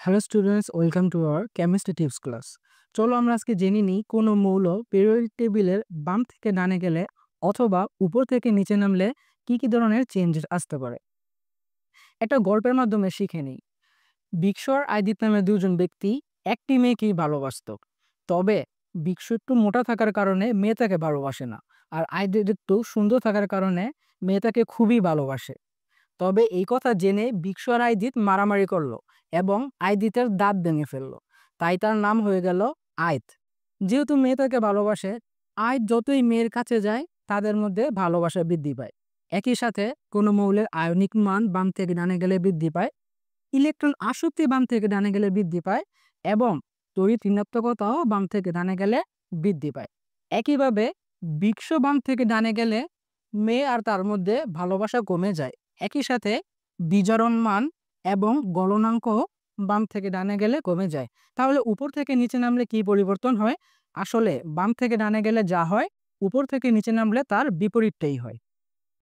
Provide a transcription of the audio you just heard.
Hello students, welcome to our chemistry tips class. চলো আমরা আজকে জেনে নিই কোনো মৌল পিরিয়ডিক টেবিলের বাম থেকে ডানে গেলে অথবা উপর থেকে নিচে নামলে কি কি ধরনের চেঞ্জেস আসতে পারে। একটা গল্পের মাধ্যমে শিখে নিই। বিক্স আর আইদিত নামে দুজন ব্যক্তি একটি মেয়েকেই ভালোবাসত। তবে বিক্স একটু মোটা থাকার কারণে মেয়ে তাকে ভালোবাসে না, আর আইদিত একটু সুন্দর থাকার কারণে মেয়ে তাকে খুবই ভালোবাসে। তবে এই কথা জেনে বিক্স আর আইদিত মারামারি করলো এবং আইদিতের দাঁত ভেঙে ফেললো। তাই তার নাম হয়ে গেল আইত। যেহেতু মেয়ে তাকে ভালোবাসে, আইত যতই মেয়ের কাছে যায় তাদের মধ্যে ভালোবাসা বৃদ্ধি পায়। একই সাথে কোনো মৌলের আয়নিক মান বাম থেকে ডানে গেলে বৃদ্ধি পায়, ইলেকট্রন আসক্তি বাম থেকে ডানে গেলে বৃদ্ধি পায় এবং তড়িৎ ঋণাত্মকতাও বাম থেকে ডানে গেলে বৃদ্ধি পায়। একইভাবে বিক্স বাম থেকে ডানে গেলে মেয়ে আর তার মধ্যে ভালোবাসা কমে যায়। একই সাথে বিজারণ মান এবং গলনাঙ্ক বাম থেকে ডানে গেলে কমে যায়। তাহলে উপর থেকে নিচে নামলে কি পরিবর্তন হয়? আসলে বাম থেকে ডানে গেলে যা হয়, উপর থেকে নিচে নামলে তার বিপরীতটাই হয়।